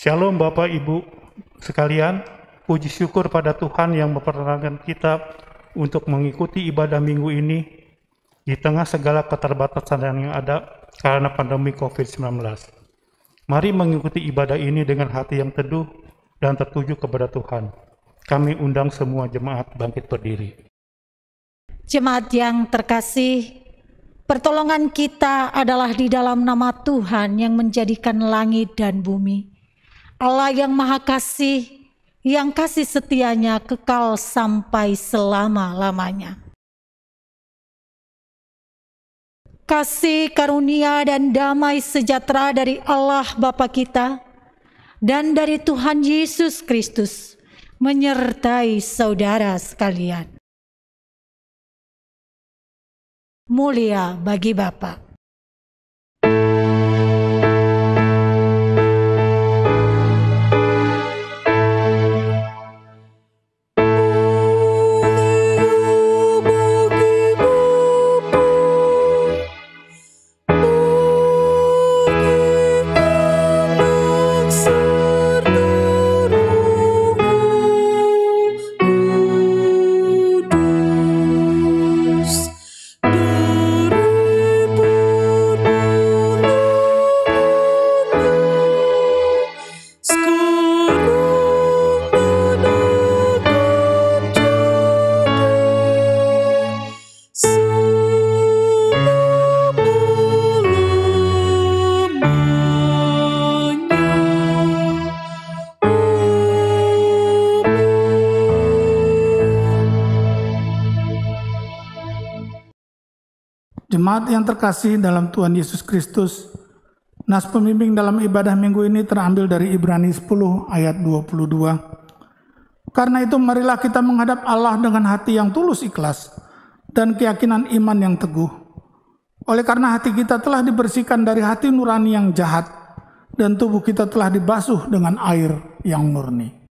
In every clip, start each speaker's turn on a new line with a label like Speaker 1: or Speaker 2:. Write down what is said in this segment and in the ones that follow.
Speaker 1: Shalom Bapak Ibu sekalian, puji syukur pada Tuhan yang memperkenankan kita untuk mengikuti ibadah minggu ini di tengah segala keterbatasan yang ada karena pandemi COVID-19. Mari mengikuti ibadah ini dengan hati yang teduh dan tertuju kepada Tuhan. Kami undang semua jemaat bangkit berdiri.
Speaker 2: Jemaat yang terkasih, pertolongan kita adalah di dalam nama Tuhan yang menjadikan langit dan bumi. Allah yang Maha Kasih, yang kasih setianya kekal sampai selama-lamanya. Kasih, karunia, dan damai sejahtera dari Allah Bapa kita dan dari Tuhan Yesus Kristus menyertai saudara sekalian. Mulia bagi Bapa.
Speaker 3: Jemaat yang terkasih dalam Tuhan Yesus Kristus, nas pembimbing dalam ibadah minggu ini terambil dari Ibrani 10 ayat 22. Karena itu marilah kita menghadap Allah dengan hati yang tulus ikhlas dan keyakinan iman yang teguh. Oleh karena hati kita telah dibersihkan dari hati nurani yang jahat dan tubuh kita telah dibasuh dengan air yang murni.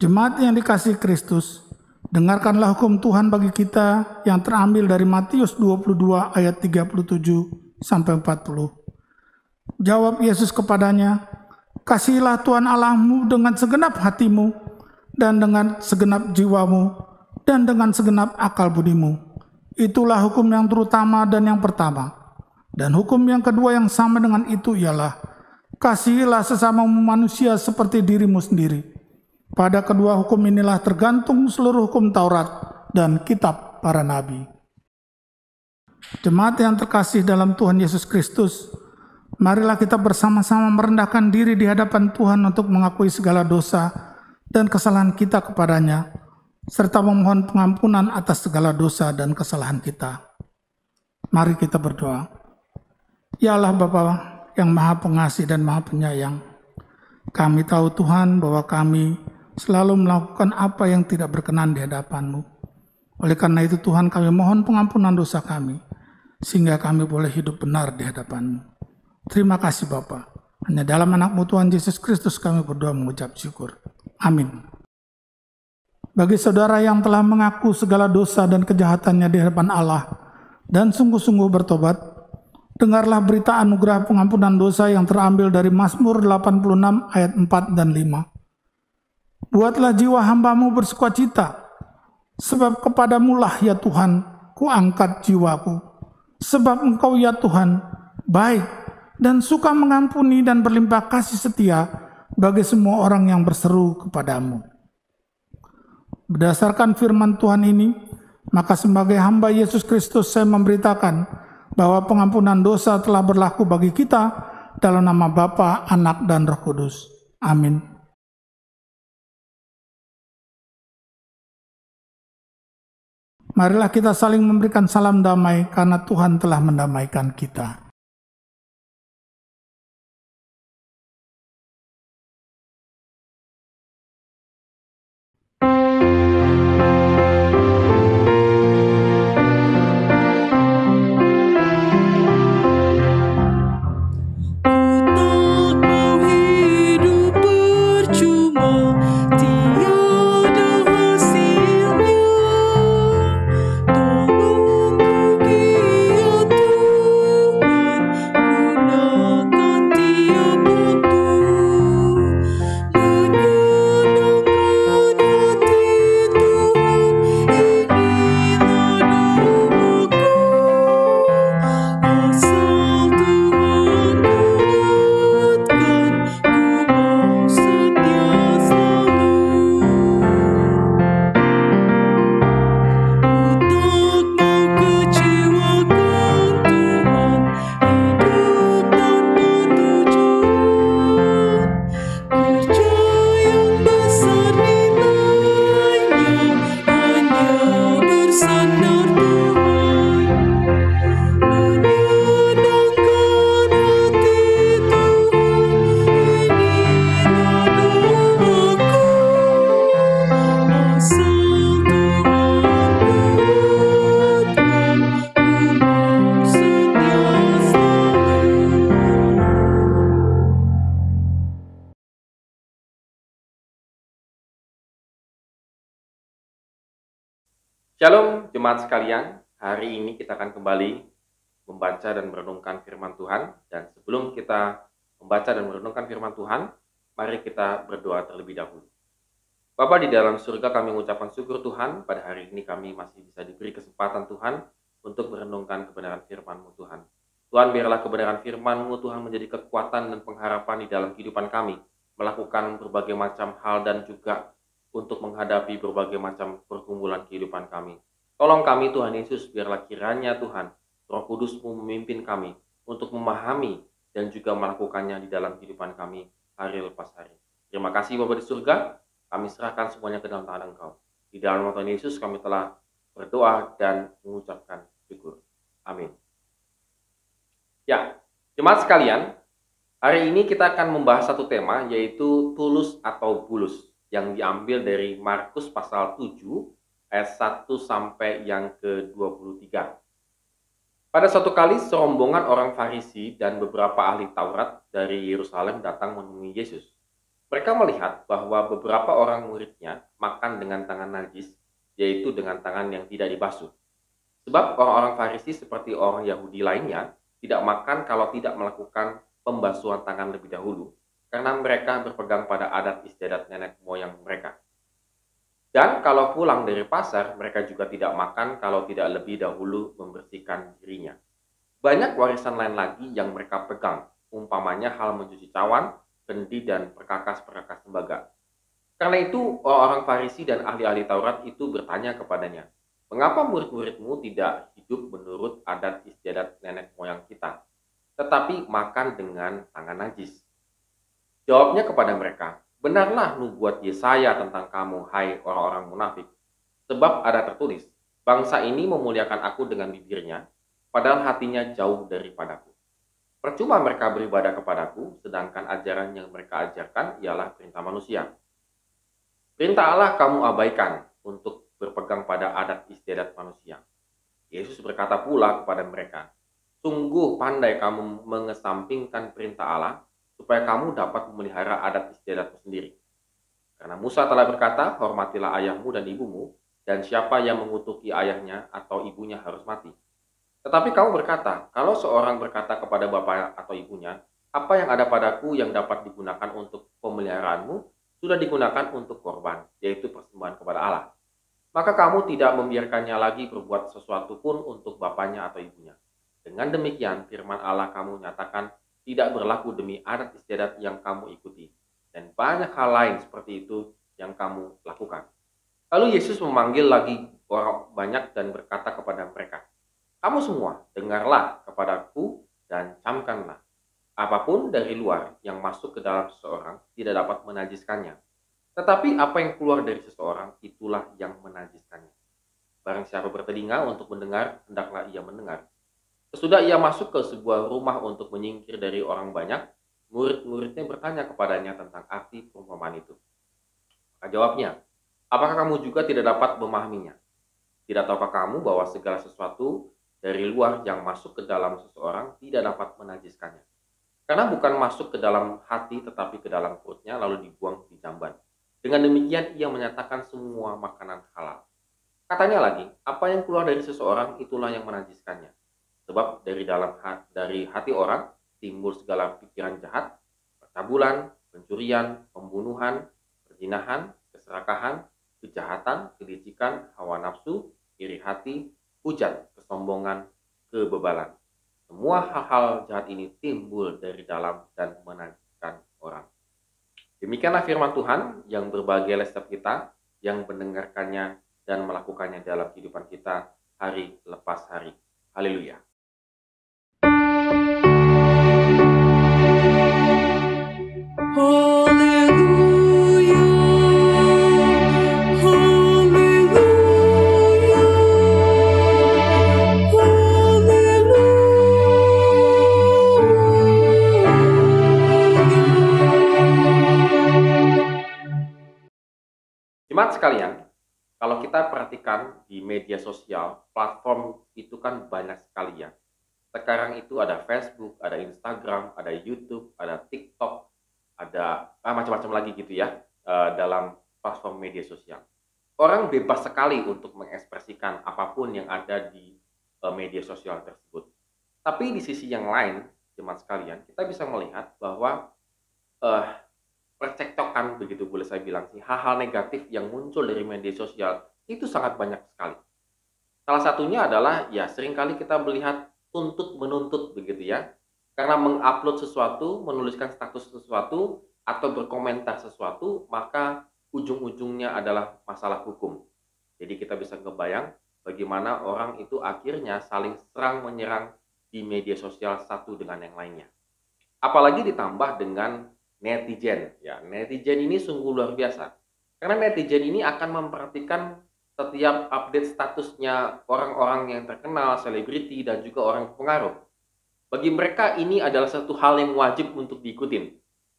Speaker 3: Jemaat yang dikasihi Kristus, dengarkanlah hukum Tuhan bagi kita yang terambil dari Matius 22 ayat 37 sampai 40. Jawab Yesus kepadanya, "Kasihilah Tuhan Allahmu dengan segenap hatimu dan dengan segenap jiwamu dan dengan segenap akal budimu. Itulah hukum yang terutama dan yang pertama. Dan hukum yang kedua yang sama dengan itu ialah, kasihilah sesamamu manusia seperti dirimu sendiri. Pada kedua hukum inilah tergantung seluruh hukum Taurat dan kitab para nabi." Jemaat yang terkasih dalam Tuhan Yesus Kristus, marilah kita bersama-sama merendahkan diri di hadapan Tuhan untuk mengakui segala dosa dan kesalahan kita kepadanya, serta memohon pengampunan atas segala dosa dan kesalahan kita. Mari kita berdoa. Ya Allah Bapa yang Maha Pengasih dan Maha Penyayang, kami tahu Tuhan bahwa kami selalu melakukan apa yang tidak berkenan di hadapan-Mu. Oleh karena itu Tuhan, kami mohon pengampunan dosa kami, sehingga kami boleh hidup benar di hadapan-Mu. Terima kasih Bapa. Hanya dalam anak-Mu Tuhan Yesus Kristus kami berdoa mengucap syukur. Amin. Bagi saudara yang telah mengaku segala dosa dan kejahatannya di hadapan Allah dan sungguh-sungguh bertobat, dengarlah berita anugerah pengampunan dosa yang terambil dari Mazmur 86 ayat 4 dan 5. Buatlah jiwa hamba-Mu bersukacita, sebab kepadamu lah ya Tuhan, ku angkat jiwaku. Sebab Engkau ya Tuhan, baik dan suka mengampuni dan berlimpah kasih setia bagi semua orang yang berseru kepadamu. Berdasarkan firman Tuhan ini, maka sebagai hamba Yesus Kristus saya memberitakan bahwa pengampunan dosa telah berlaku bagi kita dalam nama Bapa, Anak, dan Roh Kudus. Amin. Marilah kita saling memberikan salam damai karena Tuhan telah mendamaikan kita.
Speaker 4: Shalom jemaat sekalian, hari ini kita akan kembali membaca dan merenungkan firman Tuhan. Dan sebelum kita membaca dan merenungkan firman Tuhan, mari kita berdoa terlebih dahulu. Bapa di dalam surga, kami mengucapkan syukur Tuhan, pada hari ini kami masih bisa diberi kesempatan Tuhan untuk merenungkan kebenaran firman-Mu Tuhan. Tuhan, biarlah kebenaran firman-Mu Tuhan menjadi kekuatan dan pengharapan di dalam kehidupan kami, melakukan berbagai macam hal dan juga untuk menghadapi berbagai macam pergumulan kehidupan kami. Tolong kami Tuhan Yesus, biarlah kiranya Tuhan, Roh Kudus-Mu memimpin kami untuk memahami dan juga melakukannya di dalam kehidupan kami hari lepas hari. Terima kasih Bapa di surga, kami serahkan semuanya ke dalam tangan Engkau. Di dalam nama Tuhan Yesus kami telah berdoa dan mengucapkan syukur. Amin. Ya, jemaat sekalian, hari ini kita akan membahas satu tema, yaitu tulus atau bulus, yang diambil dari Markus pasal 7 ayat 1 sampai yang ke-23. Pada suatu kali serombongan orang Farisi dan beberapa ahli Taurat dari Yerusalem datang menemui Yesus. Mereka melihat bahwa beberapa orang muridnya makan dengan tangan najis, yaitu dengan tangan yang tidak dibasuh. Sebab orang-orang Farisi seperti orang Yahudi lainnya tidak makan kalau tidak melakukan pembasuhan tangan lebih dahulu, karena mereka berpegang pada adat istiadat nenek moyang mereka. Dan kalau pulang dari pasar, mereka juga tidak makan kalau tidak lebih dahulu membersihkan dirinya. Banyak warisan lain lagi yang mereka pegang, umpamanya hal mencuci cawan, kendi, dan perkakas-perkakas tembaga. Karena itu, orang-orang Farisi dan ahli-ahli Taurat itu bertanya kepadanya, "Mengapa murid-muridmu tidak hidup menurut adat istiadat nenek moyang kita, tetapi makan dengan tangan najis?" Jawabnya kepada mereka, "Benarlah nubuat Yesaya tentang kamu, hai orang-orang munafik. Sebab ada tertulis, bangsa ini memuliakan aku dengan bibirnya, padahal hatinya jauh daripadaku. Percuma mereka beribadah kepadaku, sedangkan ajaran yang mereka ajarkan ialah perintah manusia. Perintah Allah kamu abaikan untuk berpegang pada adat istiadat manusia." Yesus berkata pula kepada mereka, "Sungguh pandai kamu mengesampingkan perintah Allah, supaya kamu dapat memelihara adat istiadatmu sendiri. Karena Musa telah berkata, hormatilah ayahmu dan ibumu, dan siapa yang mengutuki ayahnya atau ibunya harus mati. Tetapi kamu berkata, kalau seorang berkata kepada bapak atau ibunya, apa yang ada padaku yang dapat digunakan untuk pemeliharaanmu, sudah digunakan untuk korban, yaitu persembahan kepada Allah. Maka kamu tidak membiarkannya lagi berbuat sesuatu pun untuk bapaknya atau ibunya. Dengan demikian, firman Allah kamu nyatakan, tidak berlaku demi adat istiadat yang kamu ikuti, dan banyak hal lain seperti itu yang kamu lakukan." Lalu Yesus memanggil lagi orang banyak dan berkata kepada mereka, "Kamu semua dengarlah kepadaku dan camkanlah. Apapun dari luar yang masuk ke dalam seseorang tidak dapat menajiskannya. Tetapi apa yang keluar dari seseorang itulah yang menajiskannya. Barang siapa bertelinga untuk mendengar, hendaklah ia mendengar." Sesudah ia masuk ke sebuah rumah untuk menyingkir dari orang banyak, murid-muridnya bertanya kepadanya tentang arti perumpamaan itu. Maka jawabnya, "Apakah kamu juga tidak dapat memahaminya? Tidak tahukah kamu bahwa segala sesuatu dari luar yang masuk ke dalam seseorang tidak dapat menajiskannya? Karena bukan masuk ke dalam hati tetapi ke dalam perutnya lalu dibuang di jamban. Dengan demikian ia menyatakan semua makanan halal." Katanya lagi, apa yang keluar dari seseorang itulah yang menajiskannya. Sebab dari hati orang timbul segala pikiran jahat, percabulan, pencurian, pembunuhan, perzinahan, keserakahan, kejahatan, kelicikan, hawa nafsu, iri hati, hujat, kesombongan, kebebalan. Semua hal-hal jahat ini timbul dari dalam dan menajiskan orang. Demikianlah firman Tuhan yang berbahagia setiap kita yang mendengarkannya dan melakukannya dalam kehidupan kita hari lepas hari. Haleluya. Jemaat sekalian, kalau kita perhatikan di media sosial, platform itu kan banyak sekali ya. Sekarang itu ada Facebook, ada Instagram, ada YouTube, ada TikTok, ada macam-macam lagi gitu ya dalam platform media sosial. Orang bebas sekali untuk mengekspresikan apapun yang ada di media sosial tersebut. Tapi di sisi yang lain, jemaat sekalian, kita bisa melihat bahwa percekcokan, begitu boleh saya bilang sih, hal-hal negatif yang muncul dari media sosial itu sangat banyak sekali. Salah satunya adalah ya seringkali kita melihat tuntut menuntut begitu ya. Karena mengupload sesuatu, menuliskan status sesuatu atau berkomentar sesuatu, maka ujung-ujungnya adalah masalah hukum. Jadi kita bisa ngebayang bagaimana orang itu akhirnya saling serang menyerang di media sosial satu dengan yang lainnya. Apalagi ditambah dengan netizen. Ya, netizen ini sungguh luar biasa. Karena netizen ini akan memperhatikan setiap update statusnya orang-orang yang terkenal, selebriti, dan juga orang berpengaruh. Bagi mereka ini adalah satu hal yang wajib untuk diikutin.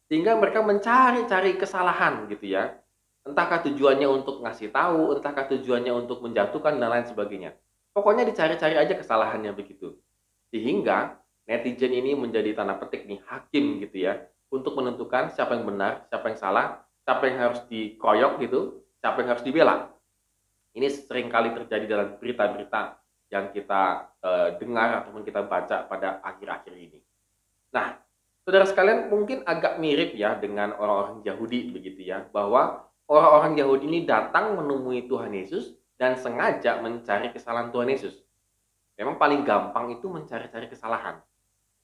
Speaker 4: Sehingga mereka mencari-cari kesalahan gitu ya. Entahkah tujuannya untuk ngasih tahu, entahkah tujuannya untuk menjatuhkan, dan lain sebagainya. Pokoknya dicari-cari aja kesalahannya begitu. Sehingga netizen ini menjadi tanda petik nih hakim gitu ya, untuk menentukan siapa yang benar, siapa yang salah, siapa yang harus dikoyok gitu, siapa yang harus dibela. Ini seringkali terjadi dalam berita-berita yang kita dengar ataupun kita baca pada akhir-akhir ini. Nah, saudara sekalian, mungkin agak mirip ya dengan orang-orang Yahudi begitu ya, bahwa orang-orang Yahudi ini datang menemui Tuhan Yesus dan sengaja mencari kesalahan Tuhan Yesus. Memang paling gampang itu mencari-cari kesalahan.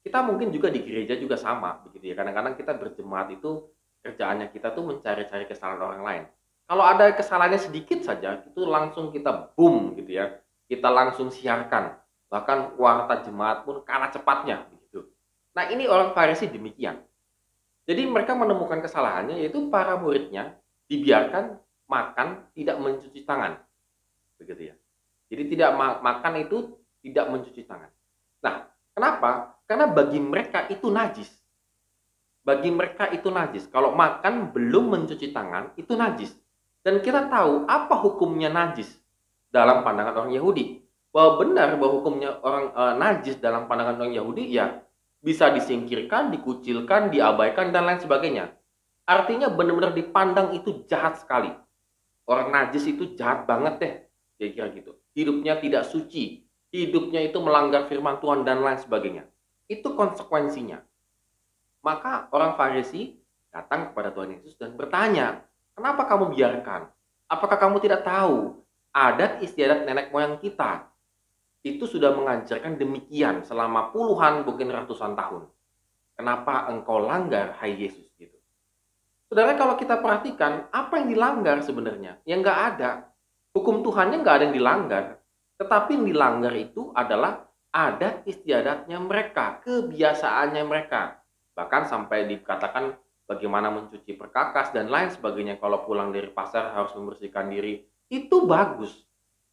Speaker 4: Kita mungkin juga di gereja juga sama begitu ya. Kadang-kadang kita berjemaat itu kerjaannya kita tuh mencari-cari kesalahan orang lain. Kalau ada kesalahannya sedikit saja, itu langsung kita boom gitu ya. Kita langsung siarkan. Bahkan warta jemaat pun kalah cepatnya begitu. Nah, ini orang Farisi demikian. Jadi mereka menemukan kesalahannya, yaitu para muridnya dibiarkan makan tidak mencuci tangan. Begitu ya. Jadi tidak makan itu tidak mencuci tangan. Nah, kenapa? Karena bagi mereka itu najis. Bagi mereka itu najis. Kalau makan belum mencuci tangan, itu najis. Dan kita tahu apa hukumnya najis dalam pandangan orang Yahudi. Bahwa benar bahwa hukumnya orang najis dalam pandangan orang Yahudi, ya bisa disingkirkan, dikucilkan, diabaikan, dan lain sebagainya. Artinya benar-benar dipandang itu jahat sekali. Orang najis itu jahat banget deh. Kira-kira gitu. Hidupnya tidak suci. Hidupnya itu melanggar firman Tuhan dan lain sebagainya. Itu konsekuensinya. Maka orang Farisi datang kepada Tuhan Yesus dan bertanya, kenapa kamu biarkan? Apakah kamu tidak tahu adat istiadat nenek moyang kita itu sudah mengajarkan demikian selama puluhan, mungkin ratusan tahun. Kenapa engkau langgar, hai Yesus? Gitu. Saudara, kalau kita perhatikan, apa yang dilanggar sebenarnya? Ya nggak ada. Hukum Tuhannya nggak ada yang dilanggar. Tetapi yang dilanggar itu adalah adat istiadatnya mereka, kebiasaannya mereka. Bahkan sampai dikatakan bagaimana mencuci perkakas dan lain sebagainya. Kalau pulang dari pasar harus membersihkan diri. Itu bagus.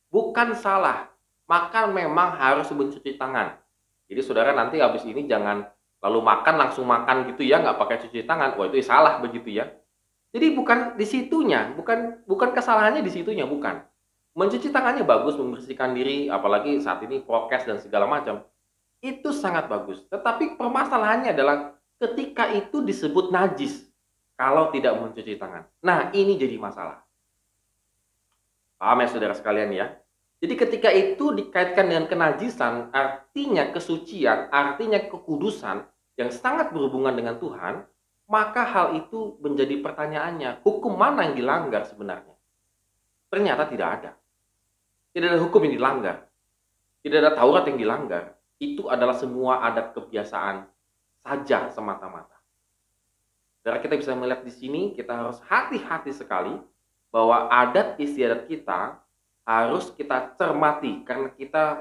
Speaker 4: Bukan salah. Maka memang harus mencuci tangan. Jadi saudara nanti habis ini jangan lalu makan langsung makan gitu ya, nggak pakai cuci tangan. Wah, itu salah begitu ya. Jadi bukan di situnya, bukan kesalahannya di situnya, bukan. Mencuci tangannya bagus, membersihkan diri, apalagi saat ini prokes dan segala macam. Itu sangat bagus. Tetapi permasalahannya adalah ketika itu disebut najis kalau tidak mencuci tangan. Nah, ini jadi masalah. Paham ya saudara sekalian ya? Jadi ketika itu dikaitkan dengan kenajisan, artinya kesucian, artinya kekudusan yang sangat berhubungan dengan Tuhan, maka hal itu menjadi pertanyaannya, hukum mana yang dilanggar sebenarnya? Ternyata tidak ada. Tidak ada hukum yang dilanggar. Tidak ada Taurat yang dilanggar. Itu adalah semua adat kebiasaan saja semata-mata. Saudara, kita bisa melihat di sini, kita harus hati-hati sekali bahwa adat istiadat kita harus kita cermati. Karena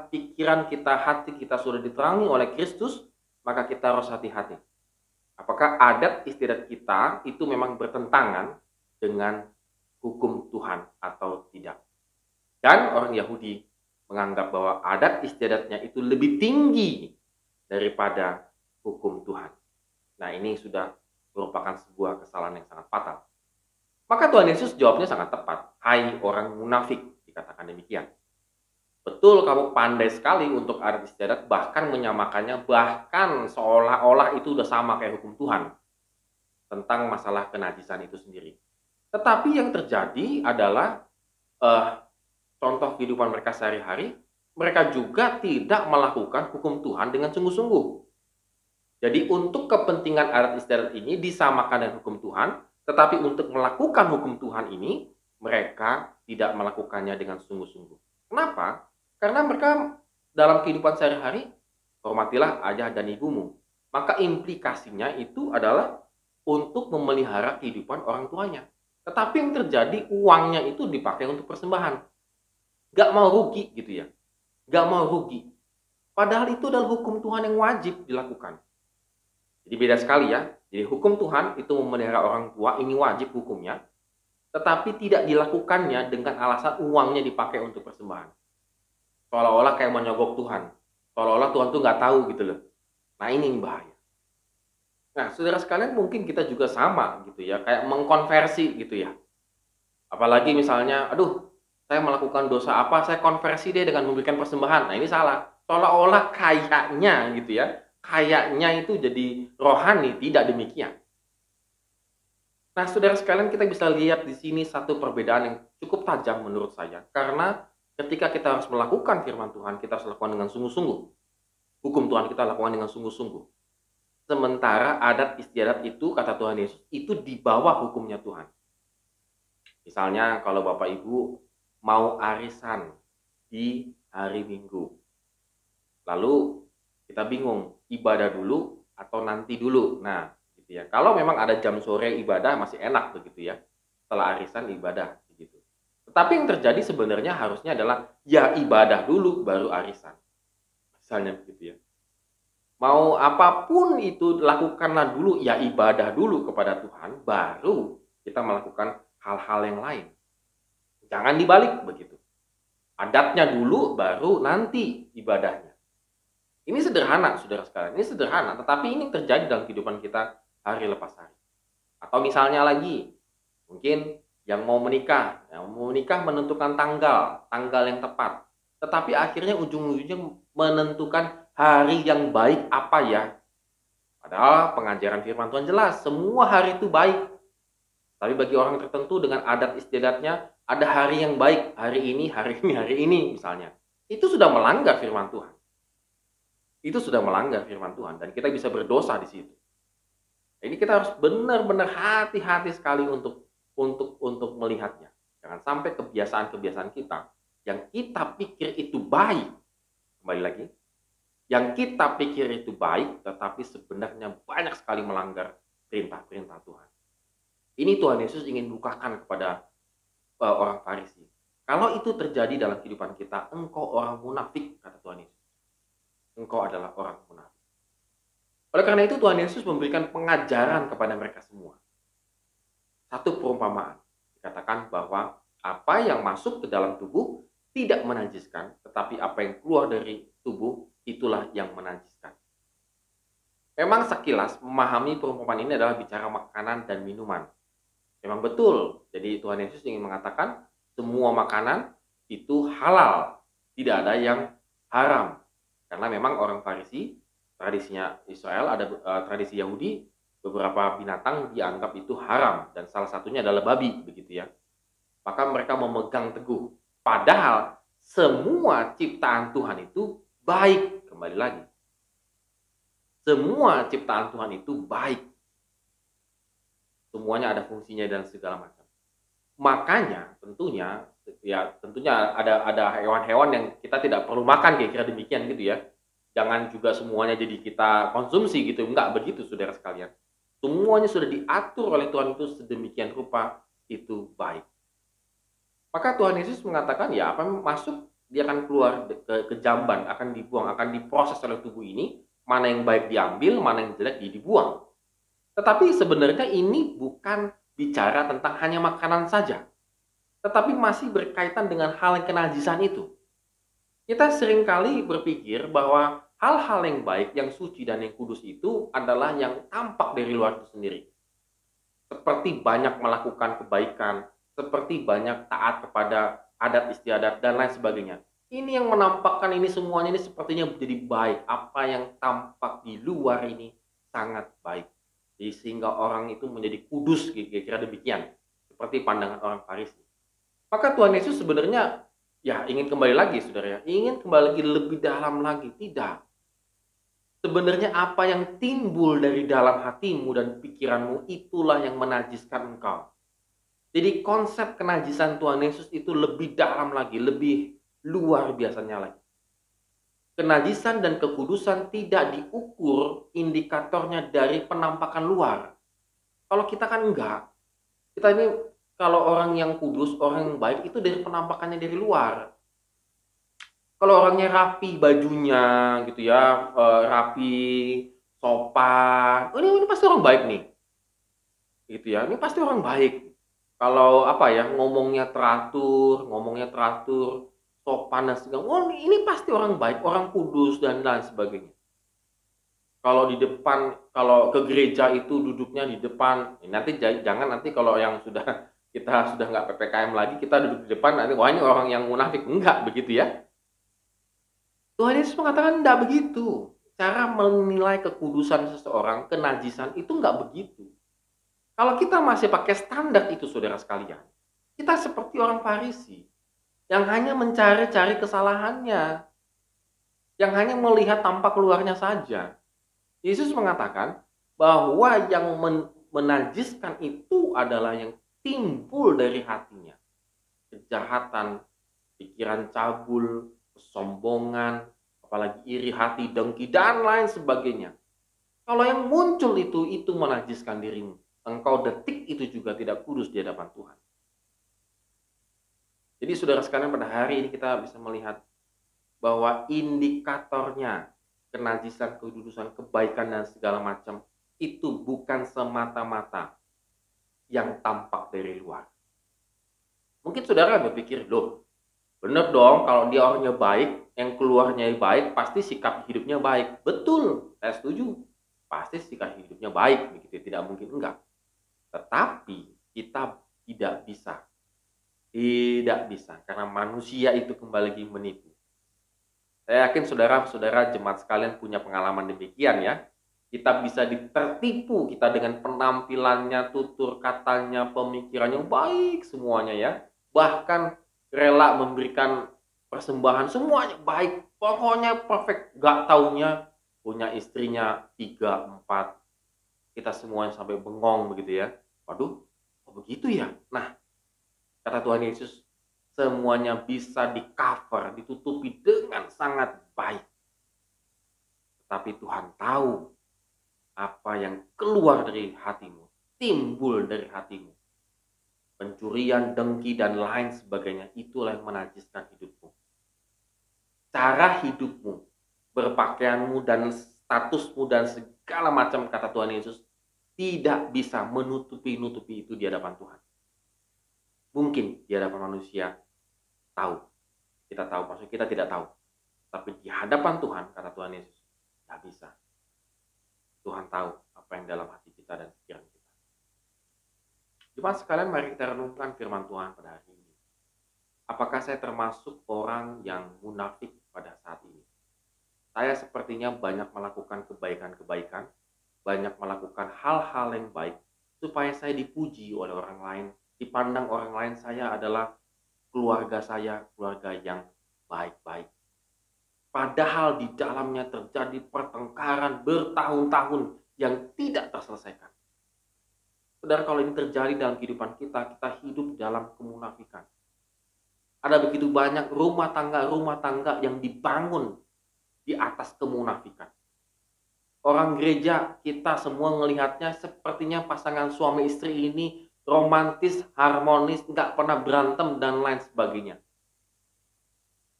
Speaker 4: pikiran kita, hati kita sudah diterangi oleh Kristus, maka kita harus hati-hati. Apakah adat istiadat kita itu memang bertentangan dengan hukum Tuhan atau tidak? Dan orang Yahudi menganggap bahwa adat istiadatnya itu lebih tinggi daripada hukum Tuhan. Nah, ini sudah merupakan sebuah kesalahan yang sangat fatal. Maka Tuhan Yesus jawabnya sangat tepat. Hai orang munafik, dikatakan demikian. Betul, kamu pandai sekali untuk adat istiadat, bahkan menyamakannya, bahkan seolah-olah itu udah sama kayak hukum Tuhan tentang masalah kenajisan itu sendiri. Tetapi yang terjadi adalah contoh kehidupan mereka sehari-hari, mereka juga tidak melakukan hukum Tuhan dengan sungguh-sungguh. Jadi untuk kepentingan adat istiadat ini disamakan dengan hukum Tuhan, tetapi untuk melakukan hukum Tuhan ini, mereka tidak melakukannya dengan sungguh-sungguh. Kenapa? Karena mereka dalam kehidupan sehari-hari, hormatilah ayah dan ibumu. Maka implikasinya itu adalah untuk memelihara kehidupan orang tuanya. Tetapi yang terjadi, uangnya itu dipakai untuk persembahan. Gak mau rugi gitu ya. Gak mau rugi. Padahal itu adalah hukum Tuhan yang wajib dilakukan. Jadi beda sekali ya. Jadi hukum Tuhan itu memelihara orang tua, ini wajib hukumnya. Tetapi tidak dilakukannya dengan alasan uangnya dipakai untuk persembahan. Seolah-olah kayak menyogok Tuhan. Seolah-olah Tuhan tuh nggak tahu gitu loh. Nah, ini yang bahaya. Nah, saudara sekalian, mungkin kita juga sama gitu ya. Kayak mengkonversi gitu ya. Apalagi misalnya, aduh, saya melakukan dosa apa, saya konversi deh dengan memberikan persembahan. Nah, ini salah. Seolah-olah kayaknya gitu ya. Kayaknya itu jadi rohani, tidak demikian. Nah, saudara sekalian, kita bisa lihat di sini satu perbedaan yang cukup tajam menurut saya. Karena ketika kita harus melakukan firman Tuhan, kita harus lakukan dengan sungguh-sungguh. Hukum Tuhan kita lakukan dengan sungguh-sungguh. Sementara adat istiadat itu, kata Tuhan Yesus, itu di bawah hukumnya Tuhan. Misalnya kalau Bapak Ibu mau arisan di hari Minggu. Lalu kita bingung, ibadah dulu atau nanti dulu. Nah, gitu ya. Kalau memang ada jam sore ibadah masih enak begitu ya. Setelah arisan ibadah begitu. Tetapi yang terjadi sebenarnya harusnya adalah ya ibadah dulu baru arisan. Misalnya begitu ya. Mau apapun itu lakukanlah dulu, ya ibadah dulu kepada Tuhan, baru kita melakukan hal-hal yang lain. Jangan dibalik begitu. Adatnya dulu baru nanti ibadahnya. Ini sederhana, saudara sekalian. Ini sederhana, tetapi ini terjadi dalam kehidupan kita hari lepas hari. Atau misalnya lagi, mungkin yang mau menikah menentukan tanggal yang tepat. Tetapi akhirnya ujung-ujungnya menentukan hari yang baik apa ya. Padahal pengajaran firman Tuhan jelas, semua hari itu baik. Tapi bagi orang tertentu dengan adat istiadatnya, ada hari yang baik, hari ini misalnya. Itu sudah melanggar firman Tuhan. Itu sudah melanggar firman Tuhan dan kita bisa berdosa di situ. Ini kita harus benar-benar hati-hati sekali untuk melihatnya. Jangan sampai kebiasaan-kebiasaan kita yang kita pikir itu baik. Kembali lagi, yang kita pikir itu baik, tetapi sebenarnya banyak sekali melanggar perintah-perintah Tuhan. Ini Tuhan Yesus ingin bukakan kepada orang Farisi. Kalau itu terjadi dalam kehidupan kita, engkau orang munafik, kata Tuhan Yesus. Engkau adalah orang munafik. Oleh karena itu Tuhan Yesus memberikan pengajaran kepada mereka semua. Satu perumpamaan. Dikatakan bahwa apa yang masuk ke dalam tubuh tidak menajiskan, tetapi apa yang keluar dari tubuh itulah yang menajiskan. Memang sekilas memahami perumpamaan ini adalah bicara makanan dan minuman. Memang betul. Jadi Tuhan Yesus ingin mengatakan semua makanan itu halal. Tidak ada yang haram. Karena memang orang Farisi, tradisinya Israel, ada tradisi Yahudi, beberapa binatang dianggap itu haram. Dan salah satunya adalah babi, begitu ya. Maka mereka memegang teguh. Padahal semua ciptaan Tuhan itu baik. Kembali lagi. Semua ciptaan Tuhan itu baik. Semuanya ada fungsinya dan segala macam. Makanya tentunya ada hewan-hewan yang kita tidak perlu makan, kira-kira demikian gitu ya. Jangan juga semuanya jadi kita konsumsi gitu. Enggak begitu, saudara sekalian. Semuanya sudah diatur oleh Tuhan itu sedemikian rupa, itu baik. Maka Tuhan Yesus mengatakan ya apa yang masuk dia akan keluar ke jamban, akan dibuang, akan diproses oleh tubuh ini. Mana yang baik diambil, mana yang jelek dibuang. Tetapi sebenarnya ini bukan bicara tentang hanya makanan saja. Tetapi masih berkaitan dengan hal yang kenajisan itu. Kita seringkali berpikir bahwa hal-hal yang baik, yang suci dan yang kudus itu adalah yang tampak dari luar itu sendiri. Seperti banyak melakukan kebaikan, seperti banyak taat kepada adat istiadat dan lain sebagainya. Ini yang menampakkan ini semuanya ini sepertinya menjadi baik. Apa yang tampak di luar ini sangat baik. Jadi sehingga orang itu menjadi kudus, kira-kira demikian. Seperti pandangan orang Farisi. Maka Tuhan Yesus sebenarnya ya ingin kembali lagi, saudara ya. Ingin kembali lagi lebih dalam lagi. Tidak. Sebenarnya apa yang timbul dari dalam hatimu dan pikiranmu itulah yang menajiskan engkau. Jadi konsep kenajisan Tuhan Yesus itu lebih dalam lagi, lebih luar biasanya lagi. Kenajisan dan kekudusan tidak diukur indikatornya dari penampakan luar. Kalau kita kan enggak. Kita ini kalau orang yang kudus, orang yang baik itu dari penampakannya dari luar. Kalau orangnya rapi bajunya gitu ya, rapi, sopan, ini pasti orang baik nih. Gitu ya, ini pasti orang baik. Kalau apa ya, ngomongnya teratur, sopan dan segala. Oh, ini pasti orang baik, orang kudus dan lain sebagainya. Kalau di depan, kalau ke gereja itu duduknya di depan. Nanti jangan nanti kalau yang kita sudah nggak PPKM lagi, kita duduk di depan nanti wah ini orang yang munafik. Enggak begitu ya. Tuhan Yesus mengatakan enggak begitu. Cara menilai kekudusan seseorang, kenajisan itu enggak begitu. Kalau kita masih pakai standar itu, saudara sekalian, kita seperti orang Farisi yang hanya mencari-cari kesalahannya, yang hanya melihat tampak luarnya saja. Yesus mengatakan bahwa yang menajiskan itu adalah yang timbul dari hatinya. Kejahatan, pikiran cabul, kesombongan, apalagi iri hati, dengki, dan lain sebagainya. Kalau yang muncul itu menajiskan dirimu. Engkau detik itu juga tidak kudus di hadapan Tuhan. Jadi saudara sekalian, pada hari ini kita bisa melihat bahwa indikatornya kenajisan, kekudusan, kebaikan, dan segala macam itu bukan semata-mata yang tampak dari luar. Mungkin saudara berpikir, loh, bener dong kalau dia orangnya baik, yang keluarnya baik, pasti sikap hidupnya baik. Betul, saya setuju. Pasti sikap hidupnya baik, begitu, tidak mungkin enggak. Tetapi kita tidak bisa, karena manusia itu kembali lagi menipu. Saya yakin saudara-saudara jemaat sekalian punya pengalaman demikian ya. Kita bisa tertipu kita dengan penampilannya, tutur katanya, pemikirannya baik semuanya ya. Bahkan rela memberikan persembahan, semuanya baik. Pokoknya perfect. Gak taunya punya istrinya 3, 4. Kita semuanya sampai bengong begitu ya. Waduh, kok begitu ya? Nah, kata Tuhan Yesus, semuanya bisa di-cover, ditutupi dengan sangat baik. Tetapi Tuhan tahu apa yang keluar dari hatimu, timbul dari hatimu. Pencurian, dengki, dan lain sebagainya, itulah yang menajiskan hidupmu. Cara hidupmu, berpakaianmu, dan statusmu, dan segala macam, kata Tuhan Yesus, tidak bisa menutupi itu di hadapan Tuhan. Mungkin di hadapan manusia tahu, kita tahu, maksudnya kita tidak tahu. Tapi di hadapan Tuhan, kata Tuhan Yesus, tidak bisa. Tuhan tahu apa yang dalam hati kita dan pikiran kita. Jemaat sekalian, mari kita renungkan firman Tuhan pada hari ini. Apakah saya termasuk orang yang munafik pada saat ini? Saya sepertinya banyak melakukan kebaikan-kebaikan, banyak melakukan hal-hal yang baik, supaya saya dipuji oleh orang lain, dipandang orang lain saya adalah keluarga yang baik-baik. Padahal di dalamnya terjadi pertengkaran bertahun-tahun yang tidak terselesaikan. Saudara, kalau ini terjadi dalam kehidupan kita hidup dalam kemunafikan. Ada begitu banyak rumah tangga yang dibangun di atas kemunafikan. Orang gereja, kita semua melihatnya sepertinya pasangan suami istri ini romantis, harmonis, nggak pernah berantem, dan lain sebagainya.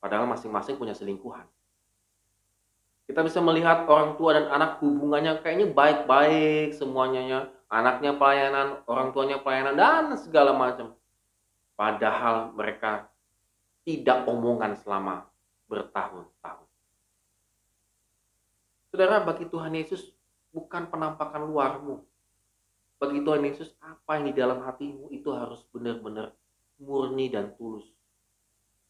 Speaker 4: Padahal masing-masing punya selingkuhan. Kita bisa melihat orang tua dan anak hubungannya kayaknya baik-baik semuanya ya. Anaknya pelayanan, orang tuanya pelayanan, dan segala macam. Padahal mereka tidak omongan selama bertahun-tahun. Saudara, bagi Tuhan Yesus bukan penampakan luarmu. Bagi Tuhan Yesus, apa yang di dalam hatimu itu harus benar-benar murni dan tulus.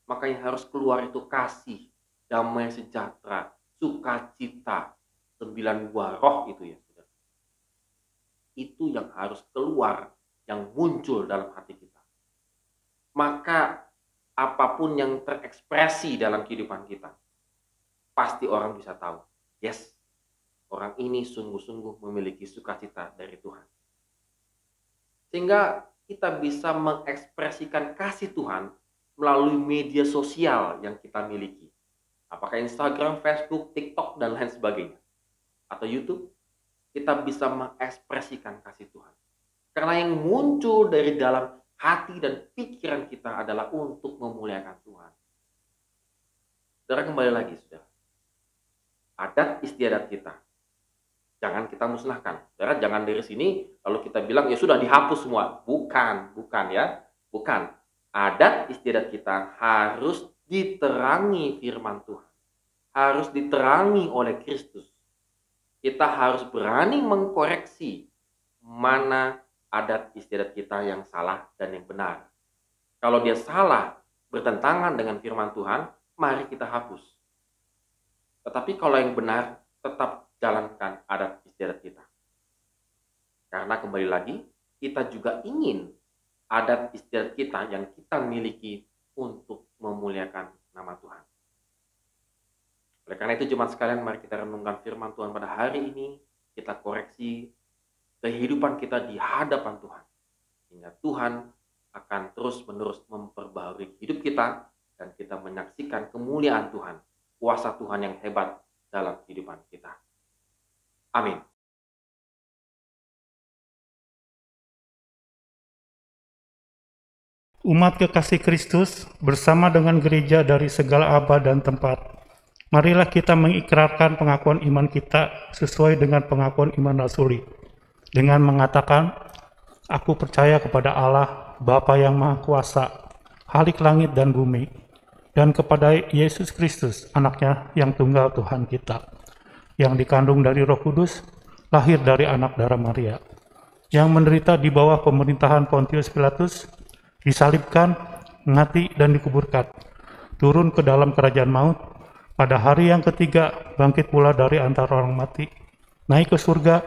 Speaker 4: Maka yang harus keluar itu kasih, damai sejahtera, sukacita, 9 buah roh itu ya. Itu yang harus keluar, yang muncul dalam hati kita. Maka apapun yang terekspresi dalam kehidupan kita, pasti orang bisa tahu. Yes, orang ini sungguh-sungguh memiliki sukacita dari Tuhan. Sehingga kita bisa mengekspresikan kasih Tuhan melalui media sosial yang kita miliki. Apakah Instagram, Facebook, TikTok, dan lain sebagainya. Atau YouTube, kita bisa mengekspresikan kasih Tuhan. Karena yang muncul dari dalam hati dan pikiran kita adalah untuk memuliakan Tuhan. Saudara, kembali lagi, saudara. Adat istiadat kita, jangan kita musnahkan. Saudara, jangan dari sini lalu kita bilang ya sudah dihapus semua. Bukan ya. Bukan. Adat istiadat kita harus diterangi firman Tuhan. Harus diterangi oleh Kristus. Kita harus berani mengkoreksi mana adat istiadat kita yang salah dan yang benar. Kalau dia salah, bertentangan dengan firman Tuhan, mari kita hapus. Tetapi kalau yang benar, tetap jalankan adat istiadat kita. Karena kembali lagi, kita juga ingin adat istiadat kita yang kita miliki untuk memuliakan nama Tuhan. Oleh karena itu jemaat sekalian, mari kita renungkan firman Tuhan pada hari ini, kita koreksi kehidupan kita di hadapan Tuhan, sehingga Tuhan akan terus-menerus memperbaharui hidup kita dan kita menyaksikan kemuliaan Tuhan, kuasa Tuhan yang hebat dalam kehidupan kita. Amin.
Speaker 1: Umat kekasih Kristus bersama dengan gereja dari segala abad dan tempat, marilah kita mengikrarkan pengakuan iman kita sesuai dengan pengakuan iman rasuli, dengan mengatakan, aku percaya kepada Allah, Bapa yang Maha Kuasa, Khalik langit dan bumi, dan kepada Yesus Kristus, anaknya yang tunggal Tuhan kita, yang dikandung dari Roh Kudus, lahir dari anak darah Maria, yang menderita di bawah pemerintahan Pontius Pilatus, disalibkan, mati dan dikuburkan, turun ke dalam kerajaan maut, pada hari yang ketiga bangkit pula dari antara orang mati, naik ke surga,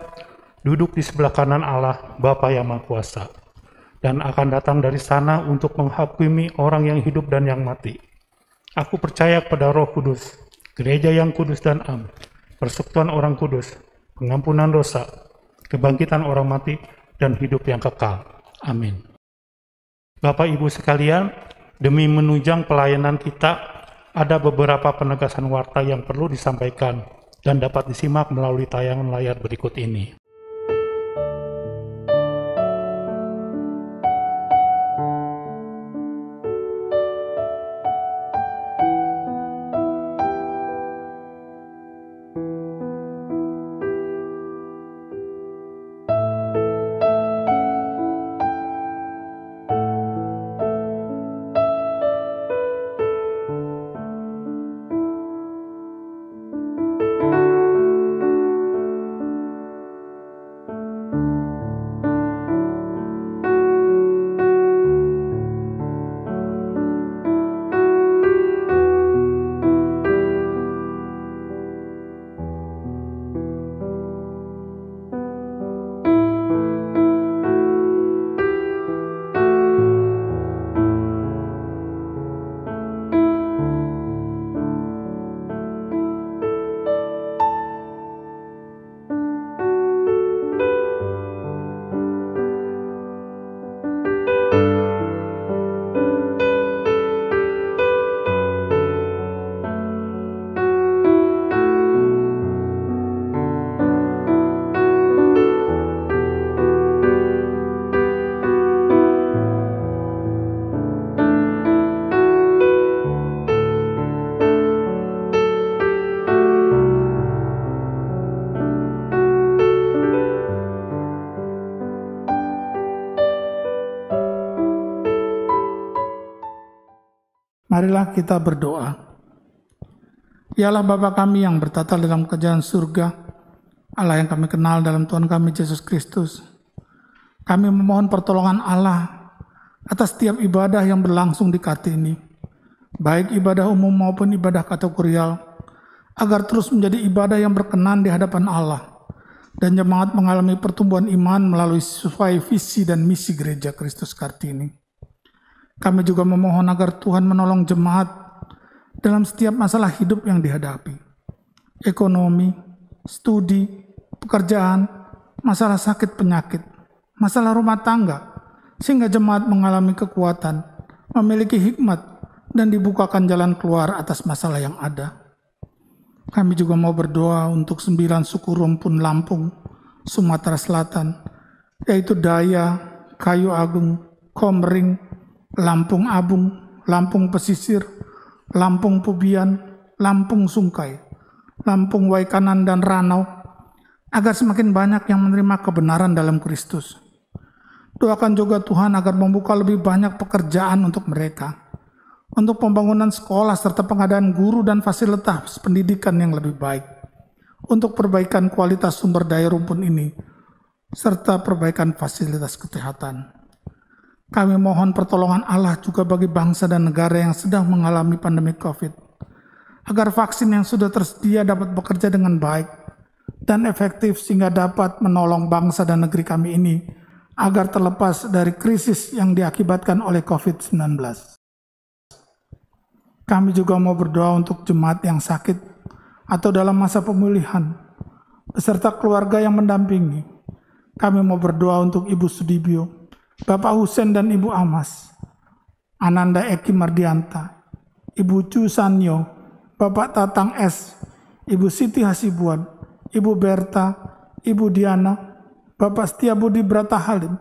Speaker 1: duduk di sebelah kanan Allah Bapa yang Maha Kuasa, dan akan datang dari sana untuk menghakimi orang yang hidup dan yang mati. Aku percaya kepada Roh Kudus, gereja yang kudus dan am, persekutuan orang kudus, pengampunan dosa, kebangkitan orang mati, dan hidup yang kekal. Amin. Bapak Ibu sekalian, demi menunjang pelayanan kita, ada beberapa penegasan warta yang perlu disampaikan dan dapat disimak melalui tayangan layar berikut ini.
Speaker 3: Marilah kita berdoa. Ya Allah Bapa kami yang bertata dalam kerajaan surga, Allah yang kami kenal dalam Tuhan kami Yesus Kristus, kami memohon pertolongan Allah atas setiap ibadah yang berlangsung di Kartini, baik ibadah umum maupun ibadah kategorial, agar terus menjadi ibadah yang berkenan di hadapan Allah, dan jemaat mengalami pertumbuhan iman melalui sesuai visi dan misi gereja Kristus Kartini. Kami juga memohon agar Tuhan menolong jemaat dalam setiap masalah hidup yang dihadapi. Ekonomi, studi, pekerjaan, masalah sakit penyakit, masalah rumah tangga, sehingga jemaat mengalami kekuatan, memiliki hikmat, dan dibukakan jalan keluar atas masalah yang ada. Kami juga mau berdoa untuk 9 suku rumpun Lampung, Sumatera Selatan, yaitu Daya, Kayu Agung, Komering, Lampung Abung, Lampung Pesisir, Lampung Pubian, Lampung Sungkai, Lampung Waikanan dan Ranau, agar semakin banyak yang menerima kebenaran dalam Kristus. Doakan juga Tuhan agar membuka lebih banyak pekerjaan untuk mereka, untuk pembangunan sekolah serta pengadaan guru dan fasilitas pendidikan yang lebih baik, untuk perbaikan kualitas sumber daya rumpun ini, serta perbaikan fasilitas kesehatan. Kami mohon pertolongan Allah juga bagi bangsa dan negara yang sedang mengalami pandemi COVID, agar vaksin yang sudah tersedia dapat bekerja dengan baik dan efektif sehingga dapat menolong bangsa dan negeri kami ini agar terlepas dari krisis yang diakibatkan oleh COVID-19. Kami juga mau berdoa untuk jemaat yang sakit atau dalam masa pemulihan, beserta keluarga yang mendampingi. Kami mau berdoa untuk Ibu Sudibyo, Bapak Husen dan Ibu Amas, Ananda Eki Mardianta, Ibu Chu Sanyo, Bapak Tatang S, Ibu Siti Hasibuan, Ibu Berta, Ibu Diana, Bapak Setiabudi Brata Halim,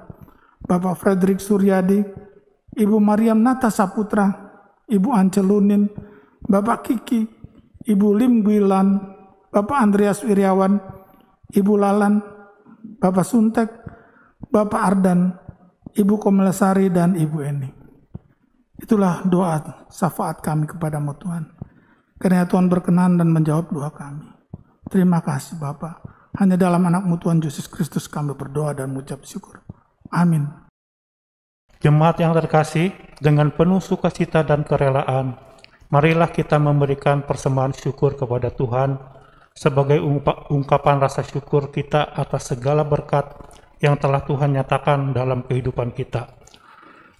Speaker 3: Bapak Frederick Suryadi, Ibu Mariam Nata Saputra, Ibu Ancelunin, Bapak Kiki, Ibu Lim Gwilan, Bapak Andreas Wiryawan, Ibu Lalan, Bapak Suntek, Bapak Ardan, Ibu Komelesari, dan Ibu Eni. Itulah doa syafaat kami kepadamu Tuhan. Karena Tuhan berkenan dan menjawab doa kami. Terima kasih Bapa. Hanya dalam anak-Mu Tuhan Yesus Kristus kami berdoa dan mengucap syukur. Amin.
Speaker 1: Jemaat yang terkasih, dengan penuh sukacita dan kerelaan, marilah kita memberikan persembahan syukur kepada Tuhan sebagai ungkapan rasa syukur kita atas segala berkat yang telah Tuhan nyatakan dalam kehidupan kita.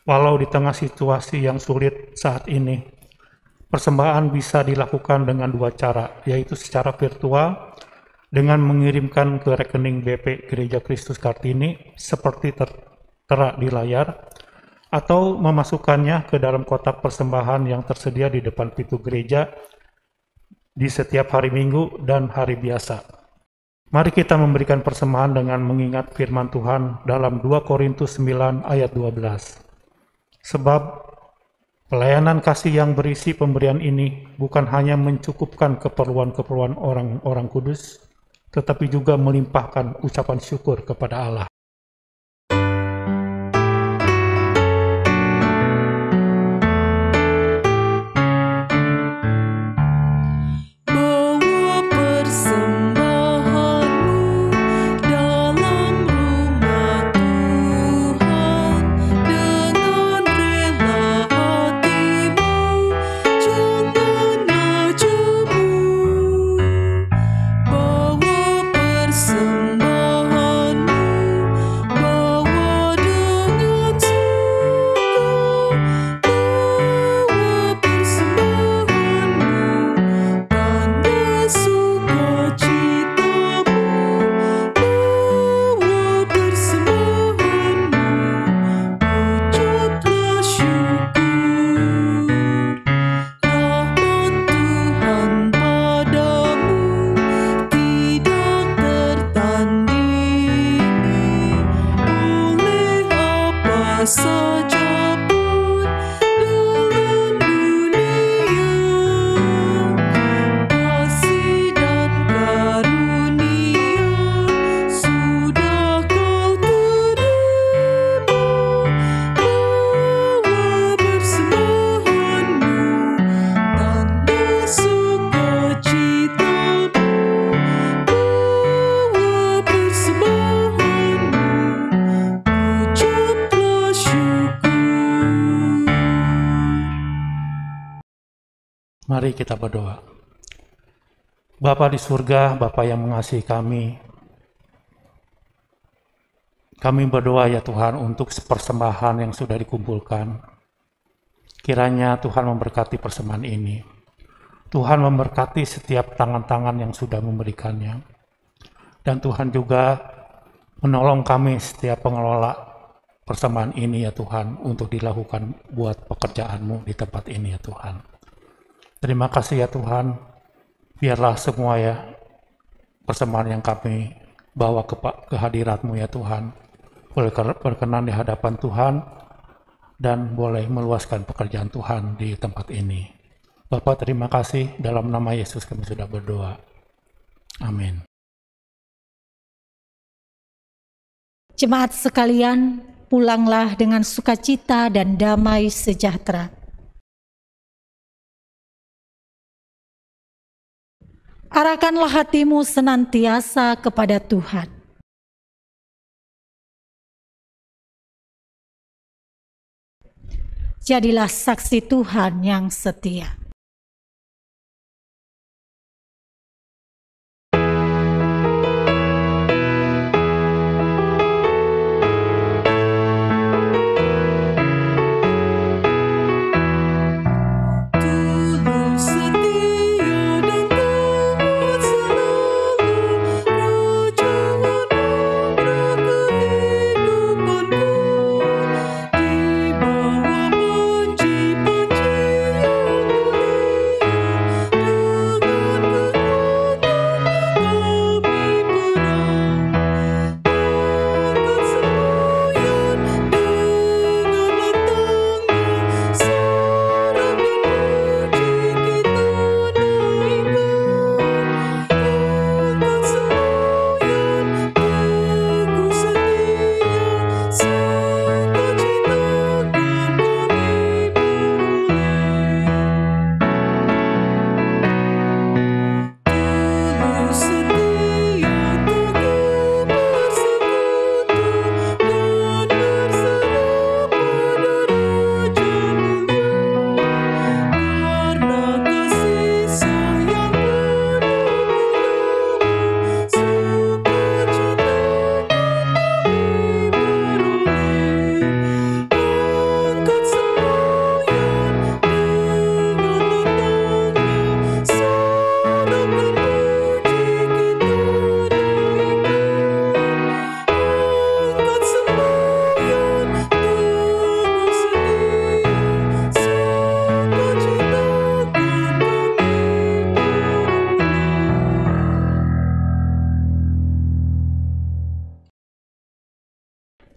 Speaker 1: Walau di tengah situasi yang sulit saat ini, persembahan bisa dilakukan dengan dua cara, yaitu secara virtual dengan mengirimkan ke rekening BP Gereja Kristus Kartini seperti tertera di layar, atau memasukkannya ke dalam kotak persembahan yang tersedia di depan pintu gereja di setiap hari Minggu dan hari biasa. Mari kita memberikan persembahan dengan mengingat firman Tuhan dalam 2 Korintus 9 ayat 12. Sebab pelayanan kasih yang berisi pemberian ini bukan hanya mencukupkan keperluan-keperluan orang-orang kudus, tetapi juga melimpahkan ucapan syukur kepada Allah. Mari kita berdoa. Bapa di surga, Bapa yang mengasihi kami berdoa ya Tuhan untuk persembahan yang sudah dikumpulkan. Kiranya Tuhan memberkati persembahan ini. Tuhan memberkati setiap tangan-tangan yang sudah memberikannya. Dan Tuhan juga menolong kami setiap pengelola persembahan ini ya Tuhan untuk dilakukan buat pekerjaan-Mu di tempat ini ya Tuhan. Terima kasih ya Tuhan, biarlah semua ya persembahan yang kami bawa ke hadirat-Mu ya Tuhan, boleh berkenan di hadapan Tuhan dan boleh meluaskan pekerjaan Tuhan di tempat ini. Bapak terima kasih, dalam nama Yesus kami sudah berdoa. Amin.
Speaker 2: Jemaat sekalian, pulanglah dengan sukacita dan damai sejahtera. Arahkanlah hatimu senantiasa kepada Tuhan. Jadilah saksi Tuhan yang setia.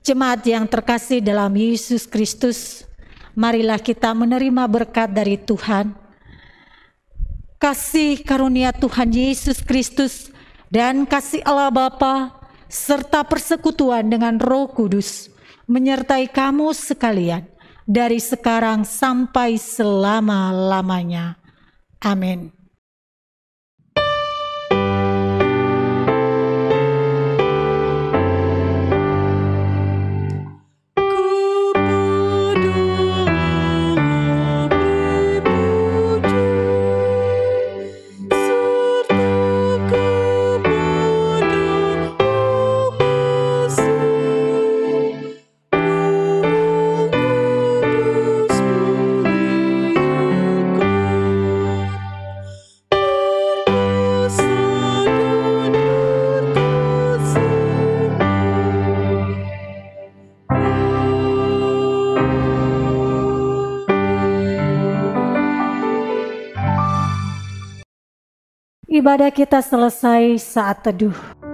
Speaker 2: Jemaat yang terkasih dalam Yesus Kristus, marilah kita menerima berkat dari Tuhan. Kasih karunia Tuhan Yesus Kristus dan kasih Allah Bapa serta persekutuan dengan Roh Kudus menyertai kamu sekalian dari sekarang sampai selama-lamanya. Amin. Ibadah kita selesai saat teduh.